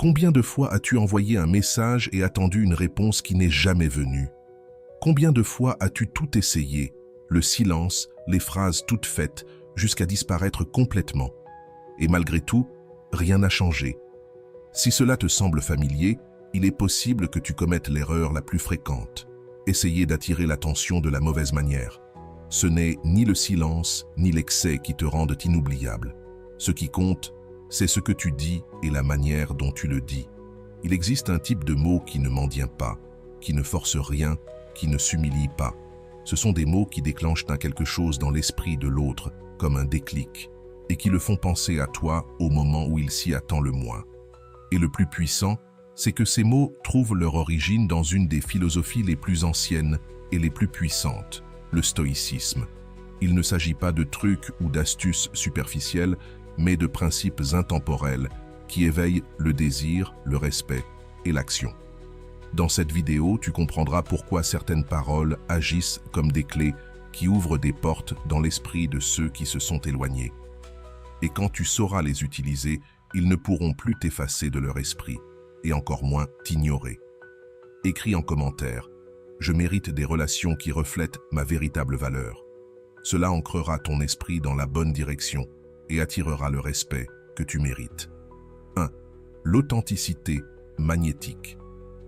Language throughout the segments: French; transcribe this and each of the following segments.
Combien de fois as-tu envoyé un message et attendu une réponse qui n'est jamais venue? Combien de fois as-tu tout essayé, le silence, les phrases toutes faites, jusqu'à disparaître complètement? Et malgré tout, rien n'a changé. Si cela te semble familier, il est possible que tu commettes l'erreur la plus fréquente. Essayer d'attirer l'attention de la mauvaise manière. Ce n'est ni le silence, ni l'excès qui te rendent inoubliable. Ce qui compte, c'est ce que tu dis et la manière dont tu le dis. Il existe un type de mots qui ne mendient pas, qui ne forcent rien, qui ne s'humilient pas. Ce sont des mots qui déclenchent un quelque chose dans l'esprit de l'autre, comme un déclic, et qui le font penser à toi au moment où il s'y attend le moins. Et le plus puissant, c'est que ces mots trouvent leur origine dans une des philosophies les plus anciennes et les plus puissantes, le stoïcisme. Il ne s'agit pas de trucs ou d'astuces superficielles, mais de principes intemporels qui éveillent le désir, le respect et l'action. Dans cette vidéo, tu comprendras pourquoi certaines paroles agissent comme des clés qui ouvrent des portes dans l'esprit de ceux qui se sont éloignés. Et quand tu sauras les utiliser, ils ne pourront plus t'effacer de leur esprit, et encore moins t'ignorer. Écris en commentaire « Je mérite des relations qui reflètent ma véritable valeur ». Cela ancrera ton esprit dans la bonne direction et attirera le respect que tu mérites. 1. L'authenticité magnétique.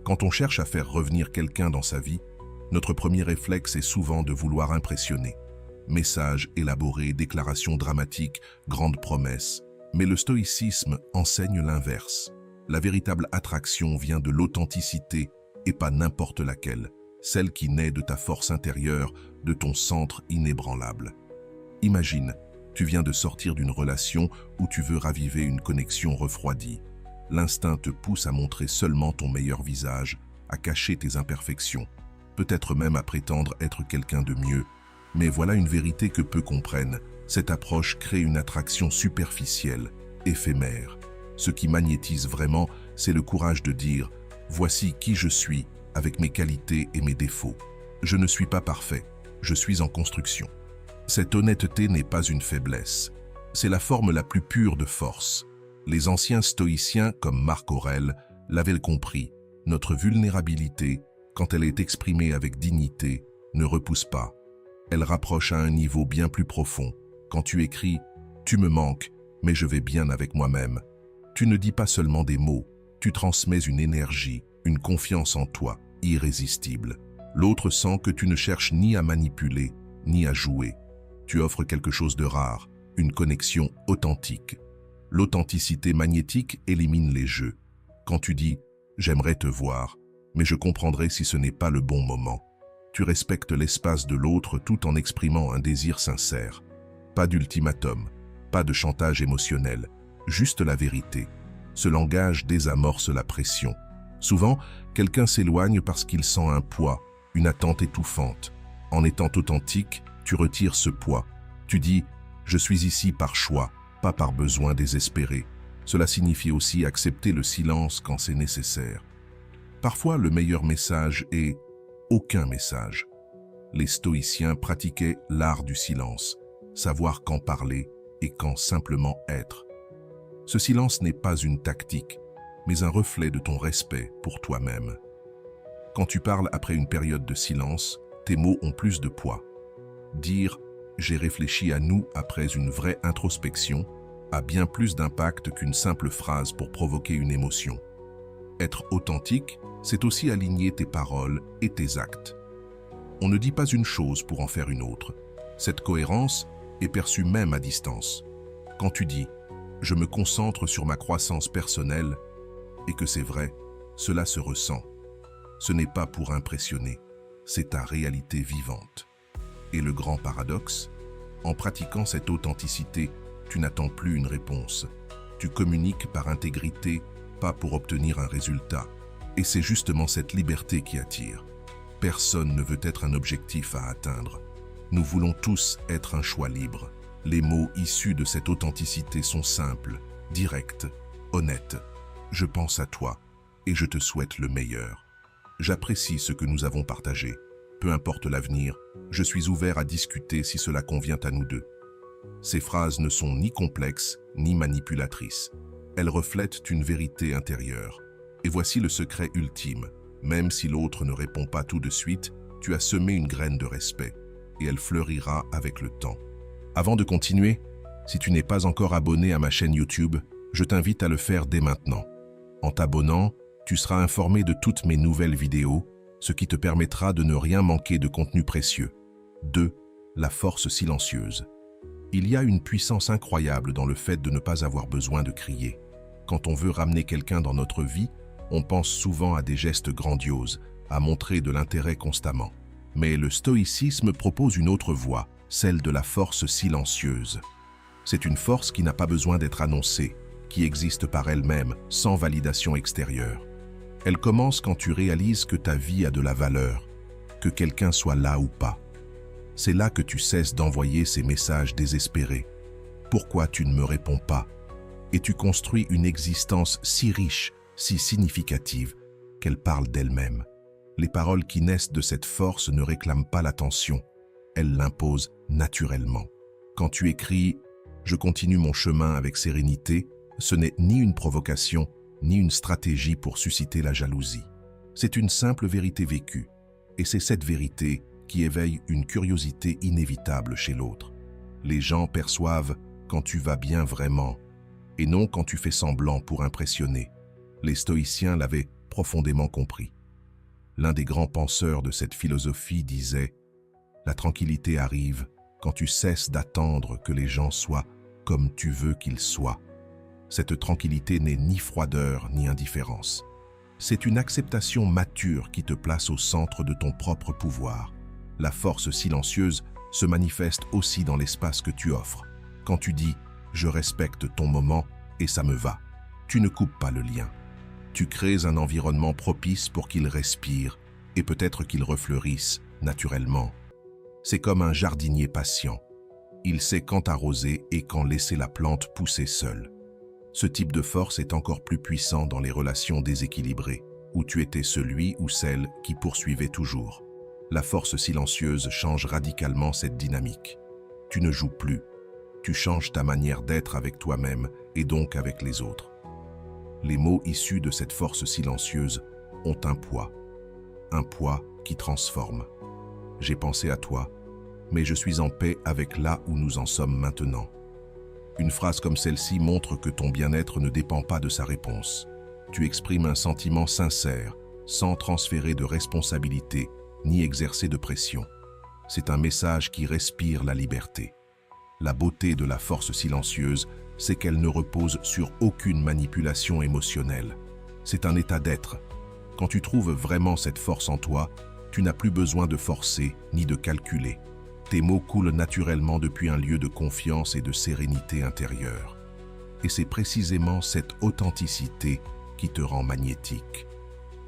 Quand on cherche à faire revenir quelqu'un dans sa vie, notre premier réflexe est souvent de vouloir impressionner. Messages élaborés, déclarations dramatiques, grandes promesses. Mais le stoïcisme enseigne l'inverse. La véritable attraction vient de l'authenticité et pas n'importe laquelle, celle qui naît de ta force intérieure, de ton centre inébranlable. Imagine, tu viens de sortir d'une relation où tu veux raviver une connexion refroidie. L'instinct te pousse à montrer seulement ton meilleur visage, à cacher tes imperfections, peut-être même à prétendre être quelqu'un de mieux. Mais voilà une vérité que peu comprennent. Cette approche crée une attraction superficielle, éphémère. Ce qui magnétise vraiment, c'est le courage de dire « Voici qui je suis, avec mes qualités et mes défauts. Je ne suis pas parfait, je suis en construction. » Cette honnêteté n'est pas une faiblesse. C'est la forme la plus pure de force. Les anciens stoïciens, comme Marc Aurèle, l'avaient compris. Notre vulnérabilité, quand elle est exprimée avec dignité, ne repousse pas. Elle rapproche à un niveau bien plus profond. Quand tu écris « Tu me manques, mais je vais bien avec moi-même », tu ne dis pas seulement des mots, tu transmets une énergie, une confiance en toi, irrésistible. L'autre sent que tu ne cherches ni à manipuler, ni à jouer. Tu offres quelque chose de rare, une connexion authentique. L'authenticité magnétique élimine les jeux. Quand tu dis « J'aimerais te voir, mais je comprendrai si ce n'est pas le bon moment », tu respectes l'espace de l'autre tout en exprimant un désir sincère. Pas d'ultimatum, pas de chantage émotionnel, juste la vérité. Ce langage désamorce la pression. Souvent, quelqu'un s'éloigne parce qu'il sent un poids, une attente étouffante. En étant authentique, tu retires ce poids. Tu dis « Je suis ici par choix, pas par besoin désespéré ». Cela signifie aussi accepter le silence quand c'est nécessaire. Parfois, le meilleur message est « aucun message ». Les stoïciens pratiquaient l'art du silence, savoir quand parler et quand simplement être. Ce silence n'est pas une tactique, mais un reflet de ton respect pour toi-même. Quand tu parles après une période de silence, tes mots ont plus de poids. Dire « j'ai réfléchi à nous » après une vraie introspection a bien plus d'impact qu'une simple phrase pour provoquer une émotion. Être authentique, c'est aussi aligner tes paroles et tes actes. On ne dit pas une chose pour en faire une autre. Cette cohérence est perçue même à distance. Quand tu dis « je me concentre sur ma croissance personnelle » et que c'est vrai, cela se ressent. Ce n'est pas pour impressionner, c'est ta réalité vivante. Et le grand paradoxe, en pratiquant cette authenticité, tu n'attends plus une réponse. Tu communiques par intégrité, pas pour obtenir un résultat. Et c'est justement cette liberté qui attire. Personne ne veut être un objectif à atteindre. Nous voulons tous être un choix libre. Les mots issus de cette authenticité sont simples, directs, honnêtes. Je pense à toi et je te souhaite le meilleur. J'apprécie ce que nous avons partagé. Peu importe l'avenir, je suis ouvert à discuter si cela convient à nous deux. Ces phrases ne sont ni complexes ni manipulatrices. Elles reflètent une vérité intérieure. Et voici le secret ultime. Même si l'autre ne répond pas tout de suite, tu as semé une graine de respect et elle fleurira avec le temps. Avant de continuer, si tu n'es pas encore abonné à ma chaîne YouTube, je t'invite à le faire dès maintenant. En t'abonnant, tu seras informé de toutes mes nouvelles vidéos, ce qui te permettra de ne rien manquer de contenu précieux. 2. La force silencieuse. Il y a une puissance incroyable dans le fait de ne pas avoir besoin de crier. Quand on veut ramener quelqu'un dans notre vie, on pense souvent à des gestes grandioses, à montrer de l'intérêt constamment. Mais le stoïcisme propose une autre voie, celle de la force silencieuse. C'est une force qui n'a pas besoin d'être annoncée, qui existe par elle-même, sans validation extérieure. Elle commence quand tu réalises que ta vie a de la valeur, que quelqu'un soit là ou pas. C'est là que tu cesses d'envoyer ces messages désespérés. Pourquoi tu ne me réponds pas? Et tu construis une existence si riche, si significative, qu'elle parle d'elle-même. Les paroles qui naissent de cette force ne réclament pas l'attention, elles l'imposent naturellement. Quand tu écris « Je continue mon chemin avec sérénité », ce n'est ni une provocation, ni une stratégie pour susciter la jalousie. C'est une simple vérité vécue, et c'est cette vérité qui éveille une curiosité inévitable chez l'autre. Les gens perçoivent quand tu vas bien vraiment, et non quand tu fais semblant pour impressionner. Les stoïciens l'avaient profondément compris. L'un des grands penseurs de cette philosophie disait « La tranquillité arrive quand tu cesses d'attendre que les gens soient comme tu veux qu'ils soient. » Cette tranquillité n'est ni froideur ni indifférence. C'est une acceptation mature qui te place au centre de ton propre pouvoir. La force silencieuse se manifeste aussi dans l'espace que tu offres. Quand tu dis « je respecte ton moment et ça me va », tu ne coupes pas le lien. Tu crées un environnement propice pour qu'il respire et peut-être qu'il refleurisse naturellement. C'est comme un jardinier patient. Il sait quand arroser et quand laisser la plante pousser seule. Ce type de force est encore plus puissant dans les relations déséquilibrées, où tu étais celui ou celle qui poursuivait toujours. La force silencieuse change radicalement cette dynamique. Tu ne joues plus. Tu changes ta manière d'être avec toi-même et donc avec les autres. Les mots issus de cette force silencieuse ont un poids qui transforme. J'ai pensé à toi, mais je suis en paix avec là où nous en sommes maintenant. Une phrase comme celle-ci montre que ton bien-être ne dépend pas de sa réponse. Tu exprimes un sentiment sincère, sans transférer de responsabilité ni exercer de pression. C'est un message qui respire la liberté. La beauté de la force silencieuse, c'est qu'elle ne repose sur aucune manipulation émotionnelle. C'est un état d'être. Quand tu trouves vraiment cette force en toi, tu n'as plus besoin de forcer ni de calculer. Tes mots coulent naturellement depuis un lieu de confiance et de sérénité intérieure. Et c'est précisément cette authenticité qui te rend magnétique.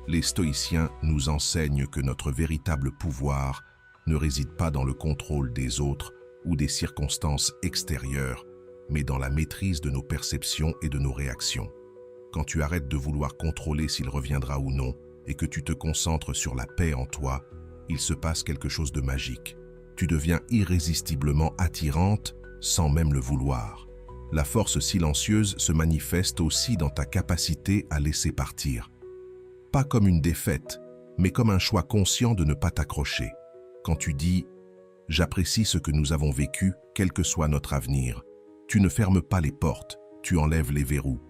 Les stoïciens nous enseignent que notre véritable pouvoir ne réside pas dans le contrôle des autres ou des circonstances extérieures, mais dans la maîtrise de nos perceptions et de nos réactions. Quand tu arrêtes de vouloir contrôler s'il reviendra ou non et que tu te concentres sur la paix en toi, il se passe quelque chose de magique. Tu deviens irrésistiblement attirante sans même le vouloir. La force silencieuse se manifeste aussi dans ta capacité à laisser partir. Pas comme une défaite, mais comme un choix conscient de ne pas t'accrocher. Quand tu dis « J'apprécie ce que nous avons vécu, quel que soit notre avenir », tu ne fermes pas les portes, tu enlèves les verrous.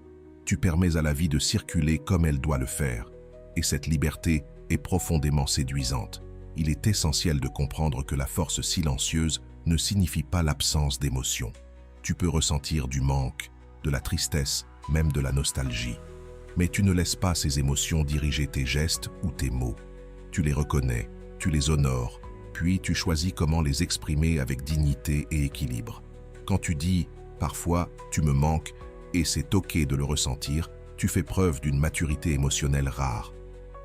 Tu permets à la vie de circuler comme elle doit le faire. Et cette liberté est profondément séduisante. Il est essentiel de comprendre que la force silencieuse ne signifie pas l'absence d'émotion. Tu peux ressentir du manque, de la tristesse, même de la nostalgie. Mais tu ne laisses pas ces émotions diriger tes gestes ou tes mots. Tu les reconnais, tu les honores, puis tu choisis comment les exprimer avec dignité et équilibre. Quand tu dis « parfois, tu me manques » et c'est ok de le ressentir, tu fais preuve d'une maturité émotionnelle rare.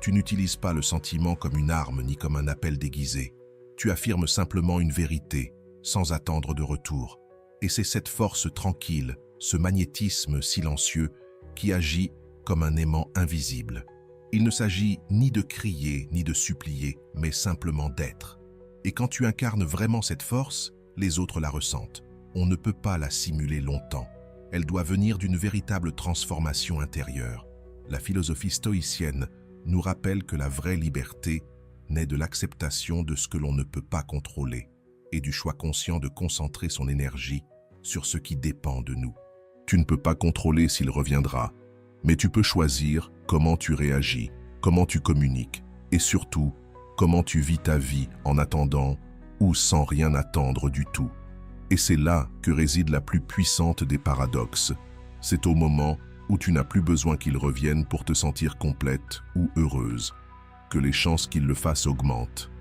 Tu n'utilises pas le sentiment comme une arme ni comme un appel déguisé. Tu affirmes simplement une vérité, sans attendre de retour. Et c'est cette force tranquille, ce magnétisme silencieux, qui agit comme un aimant invisible. Il ne s'agit ni de crier, ni de supplier, mais simplement d'être. Et quand tu incarnes vraiment cette force, les autres la ressentent. On ne peut pas la simuler longtemps. Elle doit venir d'une véritable transformation intérieure. La philosophie stoïcienne nous rappelle que la vraie liberté naît de l'acceptation de ce que l'on ne peut pas contrôler et du choix conscient de concentrer son énergie sur ce qui dépend de nous. Tu ne peux pas contrôler s'il reviendra, mais tu peux choisir comment tu réagis, comment tu communiques et surtout comment tu vis ta vie en attendant ou sans rien attendre du tout. Et c'est là que réside la plus puissante des paradoxes. C'est au moment où tu n'as plus besoin qu'il revienne pour te sentir complète ou heureuse, que les chances qu'il le fasse augmentent.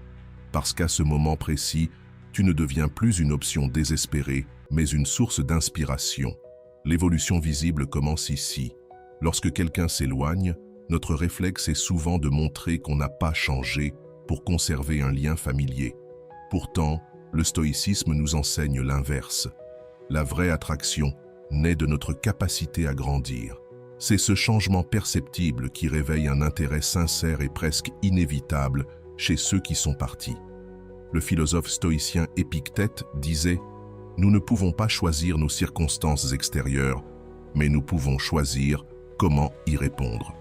Parce qu'à ce moment précis, tu ne deviens plus une option désespérée, mais une source d'inspiration. L'évolution visible commence ici. Lorsque quelqu'un s'éloigne, notre réflexe est souvent de montrer qu'on n'a pas changé pour conserver un lien familier. Pourtant, le stoïcisme nous enseigne l'inverse. La vraie attraction naît de notre capacité à grandir. C'est ce changement perceptible qui réveille un intérêt sincère et presque inévitable chez ceux qui sont partis. Le philosophe stoïcien Épictète disait « Nous ne pouvons pas choisir nos circonstances extérieures, mais nous pouvons choisir comment y répondre. »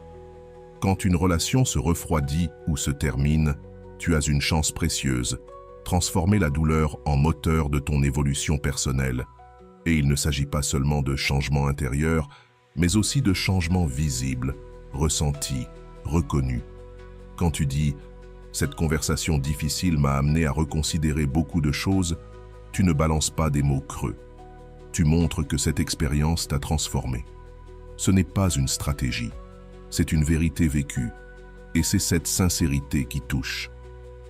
Quand une relation se refroidit ou se termine, tu as une chance précieuse, transformer la douleur en moteur de ton évolution personnelle. Et il ne s'agit pas seulement de changements intérieurs, mais aussi de changements visibles, ressentis, reconnus. Quand tu dis « Cette conversation difficile m'a amené à reconsidérer beaucoup de choses », tu ne balances pas des mots creux. Tu montres que cette expérience t'a transformé. Ce n'est pas une stratégie, c'est une vérité vécue. Et c'est cette sincérité qui touche.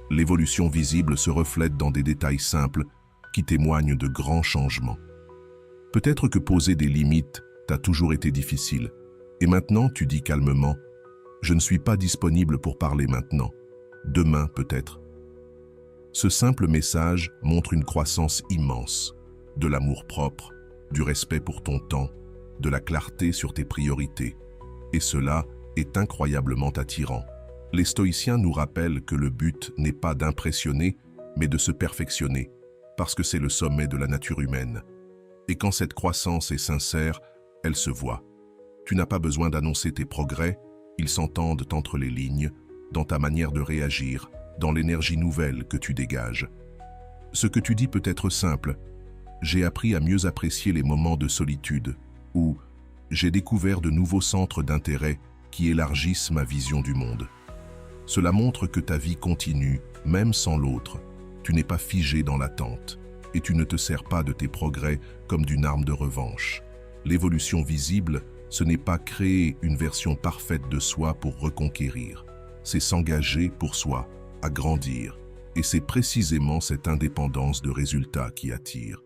L'évolution visible se reflète dans des détails simples qui témoignent de grands changements. Peut-être que poser des limites t'a toujours été difficile, et maintenant tu dis calmement « Je ne suis pas disponible pour parler maintenant, demain peut-être ». Ce simple message montre une croissance immense, de l'amour-propre, du respect pour ton temps, de la clarté sur tes priorités, et cela est incroyablement attirant. Les stoïciens nous rappellent que le but n'est pas d'impressionner, mais de se perfectionner, parce que c'est le sommet de la nature humaine. Et quand cette croissance est sincère, elle se voit. Tu n'as pas besoin d'annoncer tes progrès, ils s'entendent entre les lignes, dans ta manière de réagir, dans l'énergie nouvelle que tu dégages. Ce que tu dis peut être simple. J'ai appris à mieux apprécier les moments de solitude, ou j'ai découvert de nouveaux centres d'intérêt qui élargissent ma vision du monde. Cela montre que ta vie continue, même sans l'autre. Tu n'es pas figé dans l'attente, et tu ne te sers pas de tes progrès comme d'une arme de revanche. L'évolution visible, ce n'est pas créer une version parfaite de soi pour reconquérir. C'est s'engager pour soi, à grandir. Et c'est précisément cette indépendance de résultats qui attire.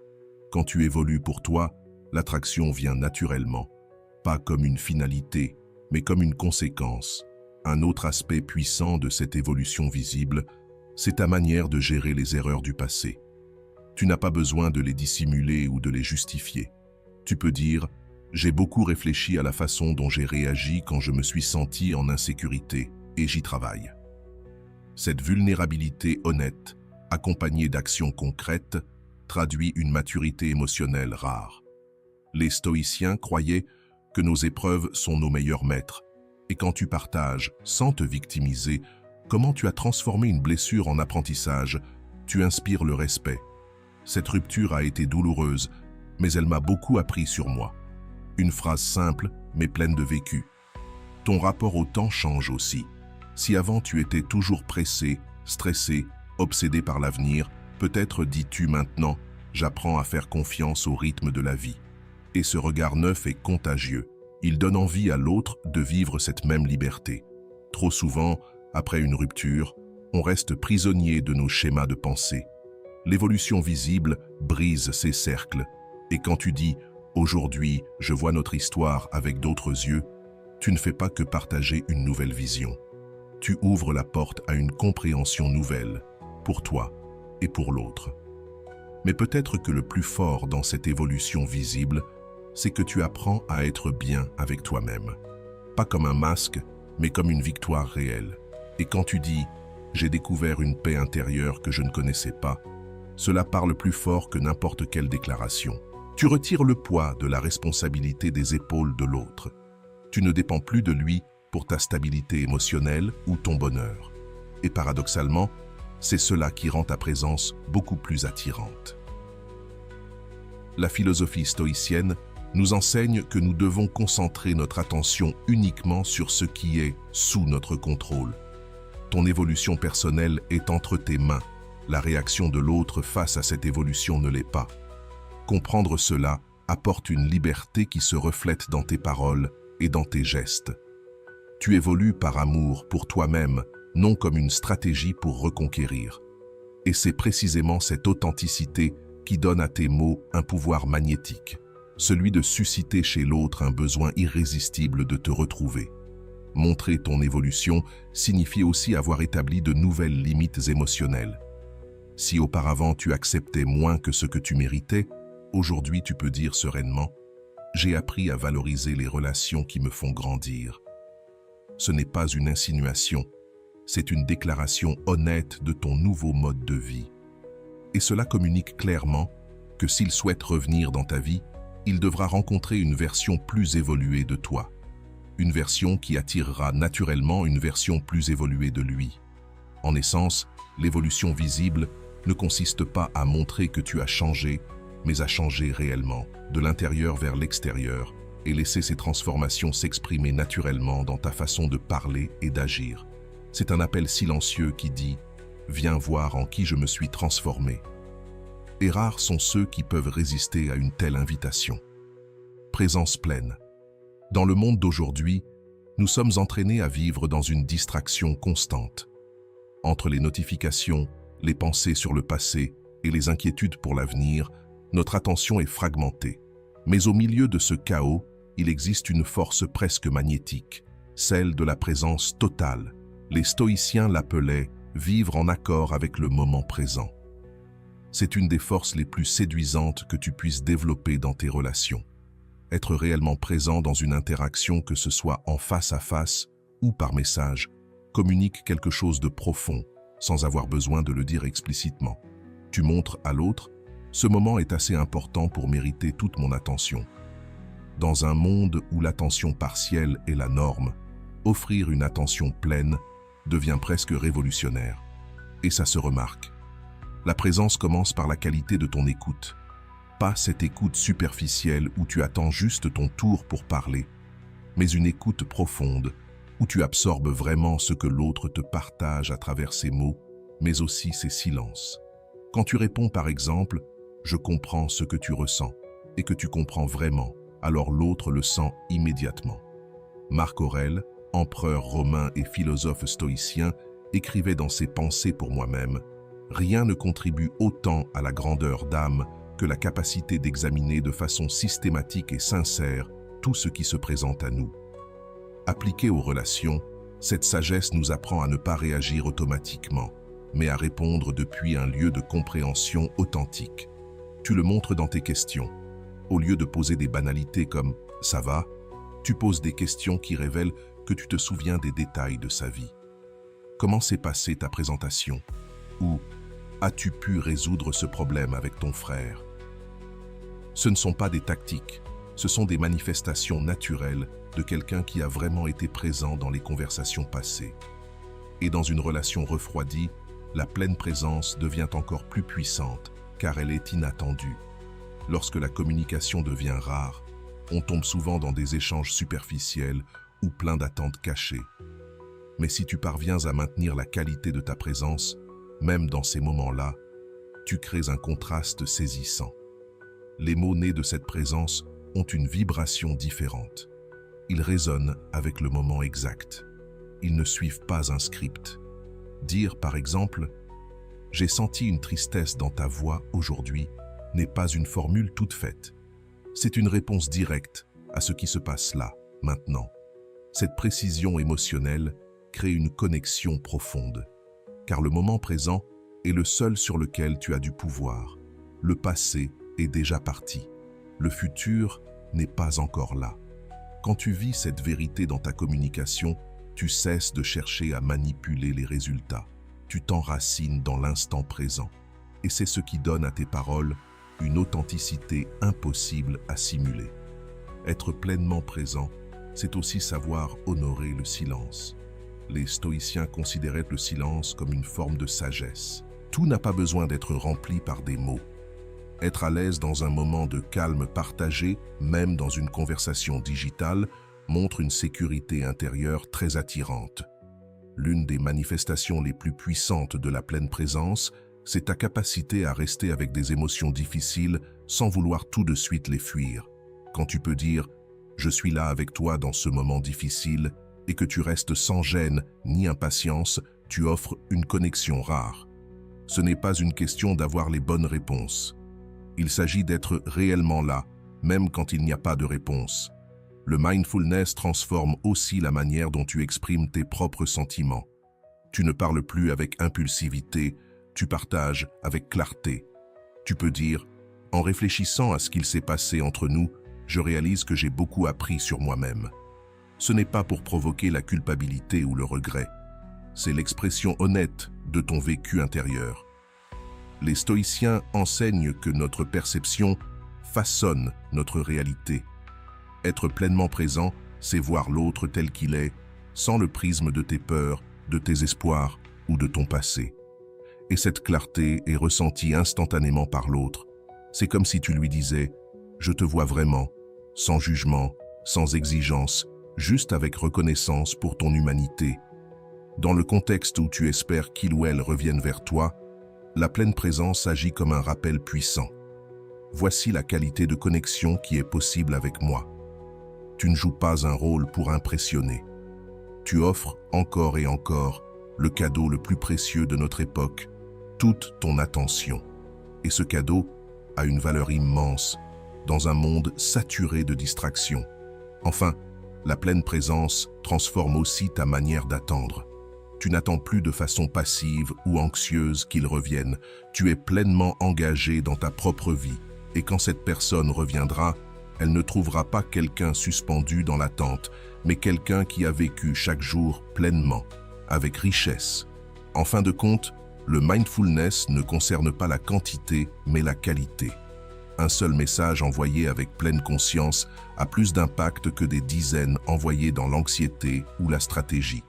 Quand tu évolues pour toi, l'attraction vient naturellement, pas comme une finalité, mais comme une conséquence. Un autre aspect puissant de cette évolution visible, c'est ta manière de gérer les erreurs du passé. Tu n'as pas besoin de les dissimuler ou de les justifier. Tu peux dire « J'ai beaucoup réfléchi à la façon dont j'ai réagi quand je me suis senti en insécurité et j'y travaille. » Cette vulnérabilité honnête, accompagnée d'actions concrètes, traduit une maturité émotionnelle rare. Les stoïciens croyaient que nos épreuves sont nos meilleurs maîtres. Et quand tu partages, sans te victimiser, comment tu as transformé une blessure en apprentissage, tu inspires le respect. Cette rupture a été douloureuse, mais elle m'a beaucoup appris sur moi. Une phrase simple, mais pleine de vécu. Ton rapport au temps change aussi. Si avant tu étais toujours pressé, stressé, obsédé par l'avenir, peut-être dis-tu maintenant « J'apprends à faire confiance au rythme de la vie ». Et ce regard neuf est contagieux. Il donne envie à l'autre de vivre cette même liberté. Trop souvent, après une rupture, on reste prisonnier de nos schémas de pensée. L'évolution visible brise ces cercles. Et quand tu dis « Aujourd'hui, je vois notre histoire avec d'autres yeux », tu ne fais pas que partager une nouvelle vision. Tu ouvres la porte à une compréhension nouvelle, pour toi et pour l'autre. Mais peut-être que le plus fort dans cette évolution visible, c'est que tu apprends à être bien avec toi-même. Pas comme un masque, mais comme une victoire réelle. Et quand tu dis « J'ai découvert une paix intérieure que je ne connaissais pas », cela parle plus fort que n'importe quelle déclaration. Tu retires le poids de la responsabilité des épaules de l'autre. Tu ne dépends plus de lui pour ta stabilité émotionnelle ou ton bonheur. Et paradoxalement, c'est cela qui rend ta présence beaucoup plus attirante. La philosophie stoïcienne nous enseigne que nous devons concentrer notre attention uniquement sur ce qui est sous notre contrôle. Ton évolution personnelle est entre tes mains. La réaction de l'autre face à cette évolution ne l'est pas. Comprendre cela apporte une liberté qui se reflète dans tes paroles et dans tes gestes. Tu évolues par amour pour toi-même, non comme une stratégie pour reconquérir. Et c'est précisément cette authenticité qui donne à tes mots un pouvoir magnétique, celui de susciter chez l'autre un besoin irrésistible de te retrouver. Montrer ton évolution signifie aussi avoir établi de nouvelles limites émotionnelles. Si auparavant tu acceptais moins que ce que tu méritais, aujourd'hui tu peux dire sereinement « J'ai appris à valoriser les relations qui me font grandir ». Ce n'est pas une insinuation, c'est une déclaration honnête de ton nouveau mode de vie. Et cela communique clairement que s'il souhaite revenir dans ta vie, il devra rencontrer une version plus évoluée de toi. Une version qui attirera naturellement une version plus évoluée de lui. En essence, l'évolution visible ne consiste pas à montrer que tu as changé, mais à changer réellement, de l'intérieur vers l'extérieur, et laisser ces transformations s'exprimer naturellement dans ta façon de parler et d'agir. C'est un appel silencieux qui dit « Viens voir en qui je me suis transformé ». Et rares sont ceux qui peuvent résister à une telle invitation. Présence pleine. Dans le monde d'aujourd'hui, nous sommes entraînés à vivre dans une distraction constante. Entre les notifications, les pensées sur le passé et les inquiétudes pour l'avenir, notre attention est fragmentée. Mais au milieu de ce chaos, il existe une force presque magnétique, celle de la présence totale. Les stoïciens l'appelaient « vivre en accord avec le moment présent ». C'est une des forces les plus séduisantes que tu puisses développer dans tes relations. Être réellement présent dans une interaction, que ce soit en face à face ou par message, communique quelque chose de profond, sans avoir besoin de le dire explicitement. Tu montres à l'autre « ce moment est assez important pour mériter toute mon attention ». Dans un monde où l'attention partielle est la norme, offrir une attention pleine devient presque révolutionnaire. Et ça se remarque. La présence commence par la qualité de ton écoute. Pas cette écoute superficielle où tu attends juste ton tour pour parler, mais une écoute profonde où tu absorbes vraiment ce que l'autre te partage à travers ses mots, mais aussi ses silences. Quand tu réponds par exemple « je comprends ce que tu ressens » et que tu comprends vraiment, alors l'autre le sent immédiatement. Marc Aurèle, empereur romain et philosophe stoïcien, écrivait dans ses Pensées pour moi-même « Rien ne contribue autant à la grandeur d'âme que la capacité d'examiner de façon systématique et sincère tout ce qui se présente à nous. » Appliquée aux relations, cette sagesse nous apprend à ne pas réagir automatiquement, mais à répondre depuis un lieu de compréhension authentique. Tu le montres dans tes questions. Au lieu de poser des banalités comme « ça va », tu poses des questions qui révèlent que tu te souviens des détails de sa vie. Comment s'est passée ta présentation? Ou as-tu pu résoudre ce problème avec ton frère? Ce ne sont pas des tactiques, ce sont des manifestations naturelles de quelqu'un qui a vraiment été présent dans les conversations passées. Et dans une relation refroidie, la pleine présence devient encore plus puissante car elle est inattendue. Lorsque la communication devient rare, on tombe souvent dans des échanges superficiels ou pleins d'attentes cachées. Mais si tu parviens à maintenir la qualité de ta présence, même dans ces moments-là, tu crées un contraste saisissant. Les mots nés de cette présence ont une vibration différente. Ils résonnent avec le moment exact. Ils ne suivent pas un script. Dire par exemple « J'ai senti une tristesse dans ta voix aujourd'hui » n'est pas une formule toute faite. C'est une réponse directe à ce qui se passe là, maintenant. Cette précision émotionnelle crée une connexion profonde, car le moment présent est le seul sur lequel tu as du pouvoir. Le passé est déjà parti. Le futur n'est pas encore là. Quand tu vis cette vérité dans ta communication, tu cesses de chercher à manipuler les résultats. Tu t'enracines dans l'instant présent. Et c'est ce qui donne à tes paroles une authenticité impossible à simuler. Être pleinement présent, c'est aussi savoir honorer le silence. Les stoïciens considéraient le silence comme une forme de sagesse. Tout n'a pas besoin d'être rempli par des mots. Être à l'aise dans un moment de calme partagé, même dans une conversation digitale, montre une sécurité intérieure très attirante. L'une des manifestations les plus puissantes de la pleine présence, c'est ta capacité à rester avec des émotions difficiles sans vouloir tout de suite les fuir. Quand tu peux dire « je suis là avec toi dans ce moment difficile » et que tu restes sans gêne ni impatience, tu offres une connexion rare. Ce n'est pas une question d'avoir les bonnes réponses. Il s'agit d'être réellement là, même quand il n'y a pas de réponse. Le mindfulness transforme aussi la manière dont tu exprimes tes propres sentiments. Tu ne parles plus avec impulsivité, tu partages avec clarté. Tu peux dire « En réfléchissant à ce qu'il s'est passé entre nous, je réalise que j'ai beaucoup appris sur moi-même. » Ce n'est pas pour provoquer la culpabilité ou le regret. C'est l'expression honnête de ton vécu intérieur. Les stoïciens enseignent que notre perception façonne notre réalité. Être pleinement présent, c'est voir l'autre tel qu'il est, sans le prisme de tes peurs, de tes espoirs ou de ton passé. Et cette clarté est ressentie instantanément par l'autre. C'est comme si tu lui disais « Je te vois vraiment », sans jugement, sans exigence, juste avec reconnaissance pour ton humanité. Dans le contexte où tu espères qu'il ou elle revienne vers toi, la pleine présence agit comme un rappel puissant. Voici la qualité de connexion qui est possible avec moi. Tu ne joues pas un rôle pour impressionner. Tu offres encore et encore le cadeau le plus précieux de notre époque, toute ton attention. Et ce cadeau a une valeur immense dans un monde saturé de distractions. Enfin, la pleine présence transforme aussi ta manière d'attendre. Tu n'attends plus de façon passive ou anxieuse qu'il revienne. Tu es pleinement engagé dans ta propre vie. Et quand cette personne reviendra, elle ne trouvera pas quelqu'un suspendu dans l'attente, mais quelqu'un qui a vécu chaque jour pleinement, avec richesse. En fin de compte, le mindfulness ne concerne pas la quantité, mais la qualité. Un seul message envoyé avec pleine conscience a plus d'impact que des dizaines envoyées dans l'anxiété ou la stratégie.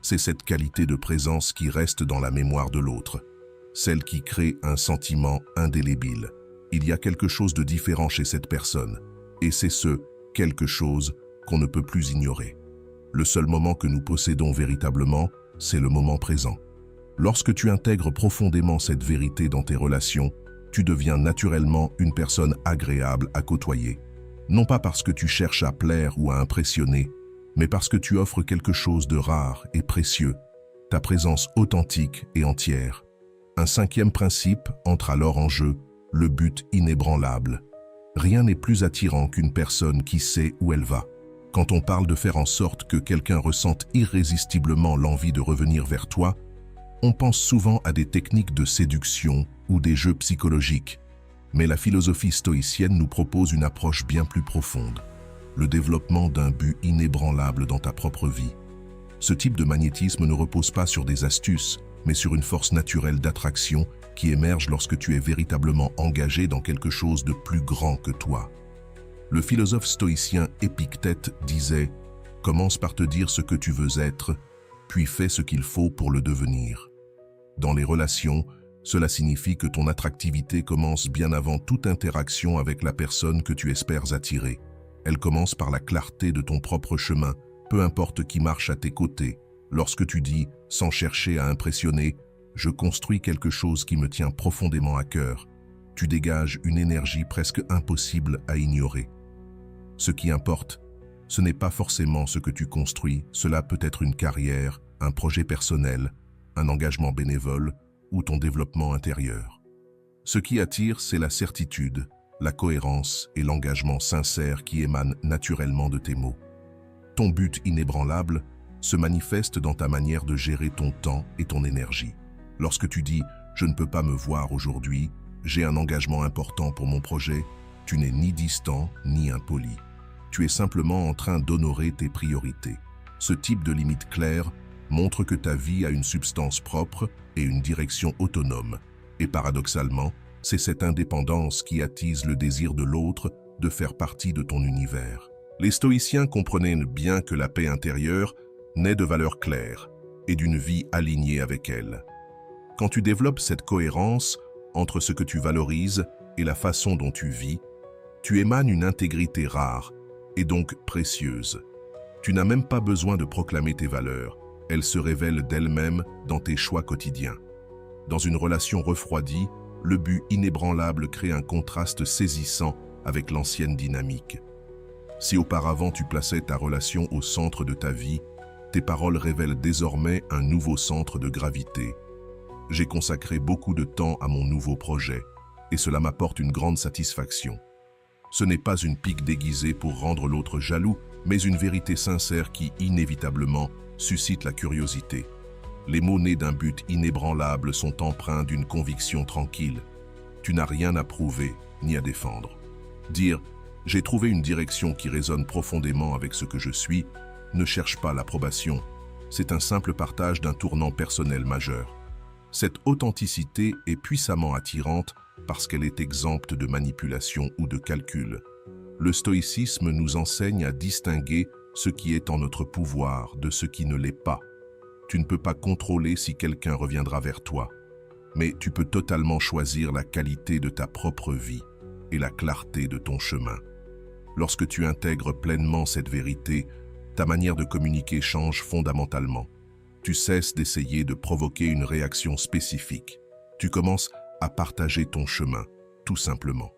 C'est cette qualité de présence qui reste dans la mémoire de l'autre, celle qui crée un sentiment indélébile. Il y a quelque chose de différent chez cette personne, et c'est ce quelque chose qu'on ne peut plus ignorer. Le seul moment que nous possédons véritablement, c'est le moment présent. Lorsque tu intègres profondément cette vérité dans tes relations, tu deviens naturellement une personne agréable à côtoyer. Non pas parce que tu cherches à plaire ou à impressionner, mais parce que tu offres quelque chose de rare et précieux, ta présence authentique et entière. Un cinquième principe entre alors en jeu, le but inébranlable. Rien n'est plus attirant qu'une personne qui sait où elle va. Quand on parle de faire en sorte que quelqu'un ressente irrésistiblement l'envie de revenir vers toi, on pense souvent à des techniques de séduction ou des jeux psychologiques. Mais la philosophie stoïcienne nous propose une approche bien plus profonde. Le développement d'un but inébranlable dans ta propre vie. Ce type de magnétisme ne repose pas sur des astuces, mais sur une force naturelle d'attraction qui émerge lorsque tu es véritablement engagé dans quelque chose de plus grand que toi. Le philosophe stoïcien Épictète disait « Commence par te dire ce que tu veux être, puis fais ce qu'il faut pour le devenir. » Dans les relations, cela signifie que ton attractivité commence bien avant toute interaction avec la personne que tu espères attirer. Elle commence par la clarté de ton propre chemin, peu importe qui marche à tes côtés. Lorsque tu dis, sans chercher à impressionner, « Je construis quelque chose qui me tient profondément à cœur », tu dégages une énergie presque impossible à ignorer. Ce qui importe, ce n'est pas forcément ce que tu construis, cela peut être une carrière, un projet personnel, un engagement bénévole ou ton développement intérieur. Ce qui attire, c'est la certitude, la cohérence et l'engagement sincère qui émanent naturellement de tes mots. Ton but inébranlable se manifeste dans ta manière de gérer ton temps et ton énergie. Lorsque tu dis « Je ne peux pas me voir aujourd'hui, j'ai un engagement important pour mon projet », tu n'es ni distant ni impoli. Tu es simplement en train d'honorer tes priorités. Ce type de limite claire montre que ta vie a une substance propre et une direction autonome. Et paradoxalement, C'est cette indépendance qui attise le désir de l'autre de faire partie de ton univers. Les stoïciens comprenaient bien que la paix intérieure naît de valeurs claires et d'une vie alignée avec elles. Quand tu développes cette cohérence entre ce que tu valorises et la façon dont tu vis, tu émanes une intégrité rare et donc précieuse. Tu n'as même pas besoin de proclamer tes valeurs, elles se révèlent d'elles-mêmes dans tes choix quotidiens. Dans une relation refroidie, le but inébranlable crée un contraste saisissant avec l'ancienne dynamique. Si auparavant tu plaçais ta relation au centre de ta vie, tes paroles révèlent désormais un nouveau centre de gravité. J'ai consacré beaucoup de temps à mon nouveau projet, et cela m'apporte une grande satisfaction. Ce n'est pas une pique déguisée pour rendre l'autre jaloux, mais une vérité sincère qui, inévitablement, suscite la curiosité. Les mots nés d'un but inébranlable sont empreints d'une conviction tranquille. Tu n'as rien à prouver ni à défendre. Dire « j'ai trouvé une direction qui résonne profondément avec ce que je suis » ne cherche pas l'approbation. C'est un simple partage d'un tournant personnel majeur. Cette authenticité est puissamment attirante parce qu'elle est exempte de manipulation ou de calcul. Le stoïcisme nous enseigne à distinguer ce qui est en notre pouvoir de ce qui ne l'est pas. Tu ne peux pas contrôler si quelqu'un reviendra vers toi, mais tu peux totalement choisir la qualité de ta propre vie et la clarté de ton chemin. Lorsque tu intègres pleinement cette vérité, ta manière de communiquer change fondamentalement. Tu cesses d'essayer de provoquer une réaction spécifique. Tu commences à partager ton chemin, tout simplement.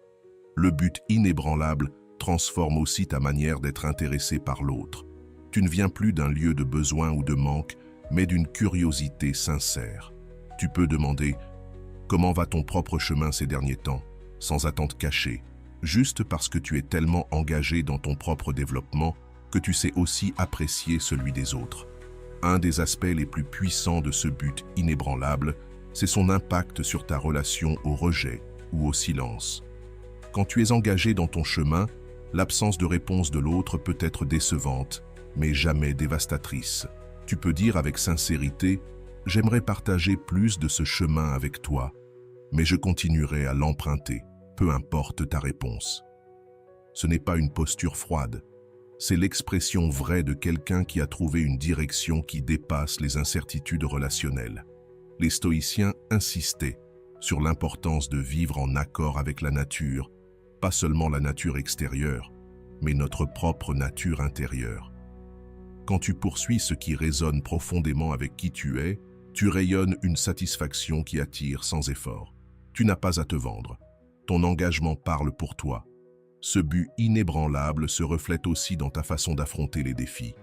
Le but inébranlable transforme aussi ta manière d'être intéressé par l'autre. Tu ne viens plus d'un lieu de besoin ou de manque, mais d'une curiosité sincère. Tu peux demander « Comment va ton propre chemin ces derniers temps ?» sans attente cachée, juste parce que tu es tellement engagé dans ton propre développement que tu sais aussi apprécier celui des autres. Un des aspects les plus puissants de ce but inébranlable, c'est son impact sur ta relation au rejet ou au silence. Quand tu es engagé dans ton chemin, l'absence de réponse de l'autre peut être décevante, mais jamais dévastatrice. Tu peux dire avec sincérité « J'aimerais partager plus de ce chemin avec toi, mais je continuerai à l'emprunter, peu importe ta réponse. » Ce n'est pas une posture froide, c'est l'expression vraie de quelqu'un qui a trouvé une direction qui dépasse les incertitudes relationnelles. Les stoïciens insistaient sur l'importance de vivre en accord avec la nature, pas seulement la nature extérieure, mais notre propre nature intérieure. Quand tu poursuis ce qui résonne profondément avec qui tu es, tu rayonnes une satisfaction qui attire sans effort. Tu n'as pas à te vendre. Ton engagement parle pour toi. Ce but inébranlable se reflète aussi dans ta façon d'affronter les défis.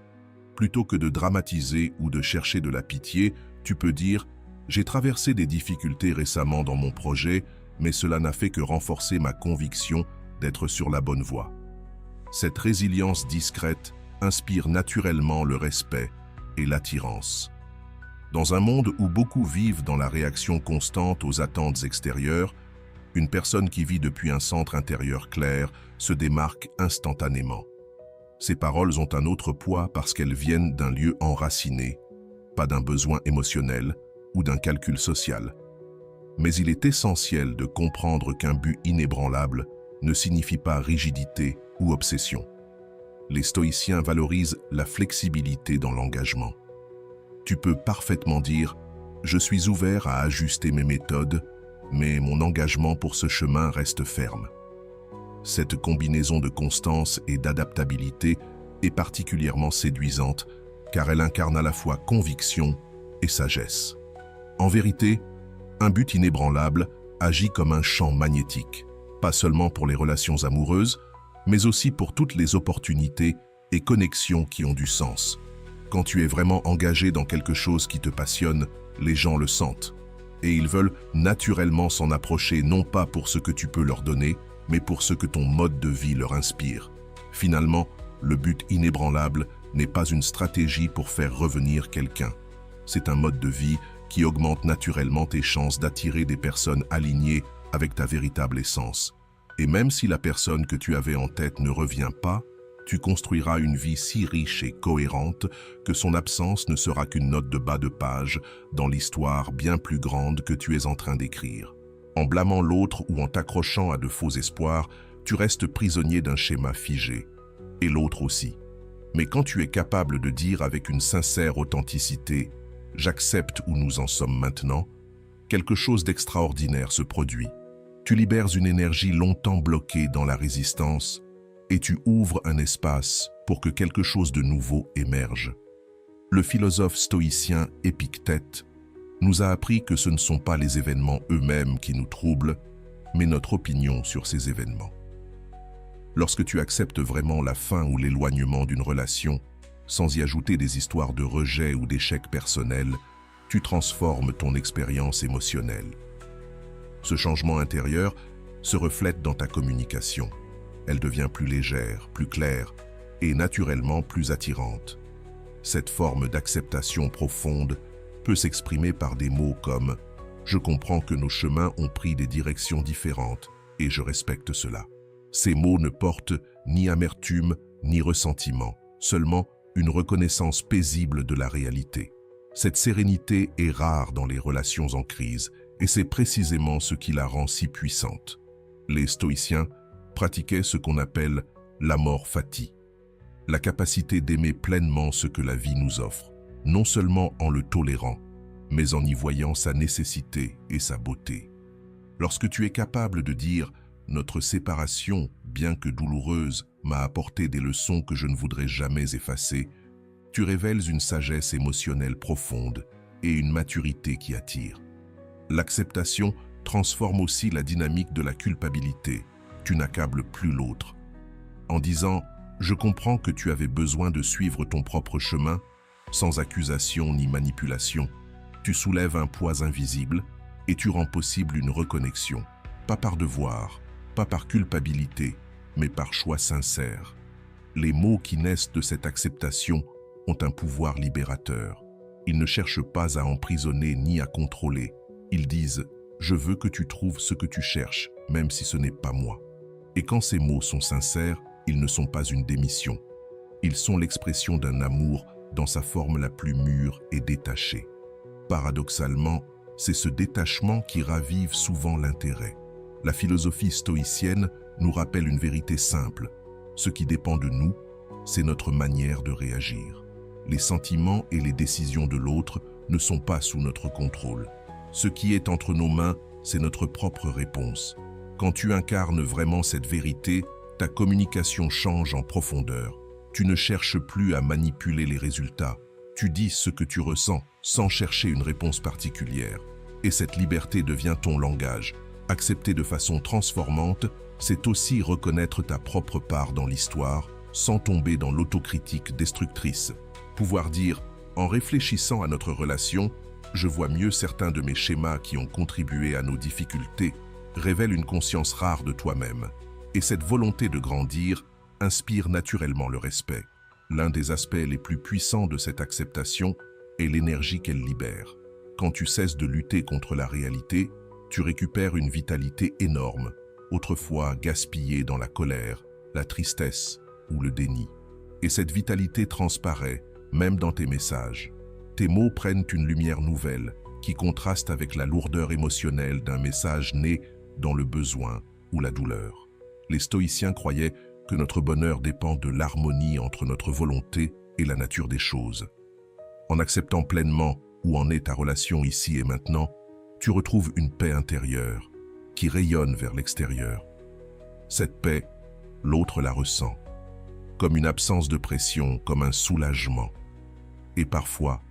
Plutôt que de dramatiser ou de chercher de la pitié, tu peux dire « J'ai traversé des difficultés récemment dans mon projet, mais cela n'a fait que renforcer ma conviction d'être sur la bonne voie. » Cette résilience discrète inspire naturellement le respect et l'attirance. Dans un monde où beaucoup vivent dans la réaction constante aux attentes extérieures, une personne qui vit depuis un centre intérieur clair se démarque instantanément. Ces paroles ont un autre poids parce qu'elles viennent d'un lieu enraciné, pas d'un besoin émotionnel ou d'un calcul social. Mais il est essentiel de comprendre qu'un but inébranlable ne signifie pas rigidité ou obsession. Les stoïciens valorisent la flexibilité dans l'engagement. Tu peux parfaitement dire « Je suis ouvert à ajuster mes méthodes, mais mon engagement pour ce chemin reste ferme. » Cette combinaison de constance et d'adaptabilité est particulièrement séduisante car elle incarne à la fois conviction et sagesse. En vérité, un but inébranlable agit comme un champ magnétique, pas seulement pour les relations amoureuses, mais aussi pour toutes les opportunités et connexions qui ont du sens. Quand tu es vraiment engagé dans quelque chose qui te passionne, les gens le sentent. Et ils veulent naturellement s'en approcher non pas pour ce que tu peux leur donner, mais pour ce que ton mode de vie leur inspire. Finalement, le but inébranlable n'est pas une stratégie pour faire revenir quelqu'un. C'est un mode de vie qui augmente naturellement tes chances d'attirer des personnes alignées avec ta véritable essence. Et même si la personne que tu avais en tête ne revient pas, tu construiras une vie si riche et cohérente que son absence ne sera qu'une note de bas de page dans l'histoire bien plus grande que tu es en train d'écrire. En blâmant l'autre ou en t'accrochant à de faux espoirs, tu restes prisonnier d'un schéma figé. Et l'autre aussi. Mais quand tu es capable de dire avec une sincère authenticité « j'accepte où nous en sommes maintenant », quelque chose d'extraordinaire se produit. Tu libères une énergie longtemps bloquée dans la résistance et tu ouvres un espace pour que quelque chose de nouveau émerge. Le philosophe stoïcien Épictète nous a appris que ce ne sont pas les événements eux-mêmes qui nous troublent, mais notre opinion sur ces événements. Lorsque tu acceptes vraiment la fin ou l'éloignement d'une relation, sans y ajouter des histoires de rejet ou d'échecs personnels, tu transformes ton expérience émotionnelle. Ce changement intérieur se reflète dans ta communication. Elle devient plus légère, plus claire et naturellement plus attirante. Cette forme d'acceptation profonde peut s'exprimer par des mots comme « Je comprends que nos chemins ont pris des directions différentes et je respecte cela ». Ces mots ne portent ni amertume ni ressentiment, seulement une reconnaissance paisible de la réalité. Cette sérénité est rare dans les relations en crise et c'est précisément ce qui la rend si puissante. Les stoïciens pratiquaient ce qu'on appelle l'amor fati, la capacité d'aimer pleinement ce que la vie nous offre, non seulement en le tolérant, mais en y voyant sa nécessité et sa beauté. Lorsque tu es capable de dire « Notre séparation, bien que douloureuse, m'a apporté des leçons que je ne voudrais jamais effacer », tu révèles une sagesse émotionnelle profonde et une maturité qui attire. L'acceptation transforme aussi la dynamique de la culpabilité. Tu n'accables plus l'autre. En disant « Je comprends que tu avais besoin de suivre ton propre chemin », sans accusation ni manipulation, tu soulèves un poids invisible et tu rends possible une reconnexion, pas par devoir, pas par culpabilité, mais par choix sincère. Les mots qui naissent de cette acceptation ont un pouvoir libérateur. Ils ne cherchent pas à emprisonner ni à contrôler. Ils disent « Je veux que tu trouves ce que tu cherches, même si ce n'est pas moi ». Et quand ces mots sont sincères, ils ne sont pas une démission. Ils sont l'expression d'un amour dans sa forme la plus mûre et détachée. Paradoxalement, c'est ce détachement qui ravive souvent l'intérêt. La philosophie stoïcienne nous rappelle une vérité simple. Ce qui dépend de nous, c'est notre manière de réagir. Les sentiments et les décisions de l'autre ne sont pas sous notre contrôle. Ce qui est entre nos mains, c'est notre propre réponse. Quand tu incarnes vraiment cette vérité, ta communication change en profondeur. Tu ne cherches plus à manipuler les résultats. Tu dis ce que tu ressens sans chercher une réponse particulière. Et cette liberté devient ton langage. Accepter de façon transformante, c'est aussi reconnaître ta propre part dans l'histoire, sans tomber dans l'autocritique destructrice. Pouvoir dire, en réfléchissant à notre relation, je vois mieux certains de mes schémas qui ont contribué à nos difficultés, révèle une conscience rare de toi-même. Et cette volonté de grandir inspire naturellement le respect. L'un des aspects les plus puissants de cette acceptation est l'énergie qu'elle libère. Quand tu cesses de lutter contre la réalité, tu récupères une vitalité énorme, autrefois gaspillée dans la colère, la tristesse ou le déni. Et cette vitalité transparaît, même dans tes messages. Tes mots prennent une lumière nouvelle, qui contraste avec la lourdeur émotionnelle d'un message né dans le besoin ou la douleur. Les stoïciens croyaient que notre bonheur dépend de l'harmonie entre notre volonté et la nature des choses. En acceptant pleinement où en est ta relation ici et maintenant, tu retrouves une paix intérieure qui rayonne vers l'extérieur. Cette paix, l'autre la ressent, comme une absence de pression, comme un soulagement, et parfois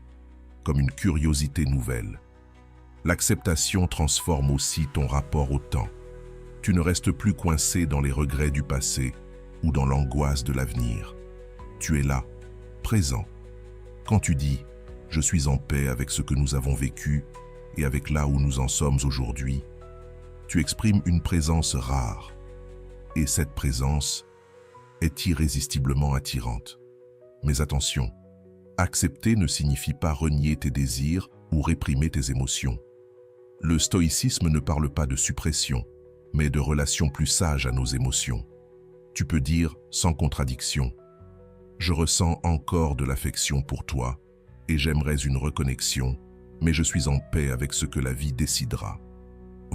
comme une curiosité nouvelle. L'acceptation transforme aussi ton rapport au temps. Tu ne restes plus coincé dans les regrets du passé ou dans l'angoisse de l'avenir. Tu es là, présent. Quand tu dis « Je suis en paix avec ce que nous avons vécu et avec là où nous en sommes aujourd'hui », tu exprimes une présence rare. Et cette présence est irrésistiblement attirante. Mais attention, accepter ne signifie pas renier tes désirs ou réprimer tes émotions. Le stoïcisme ne parle pas de suppression, mais de relation plus sage à nos émotions. Tu peux dire, sans contradiction, « Je ressens encore de l'affection pour toi et j'aimerais une reconnexion, mais je suis en paix avec ce que la vie décidera. »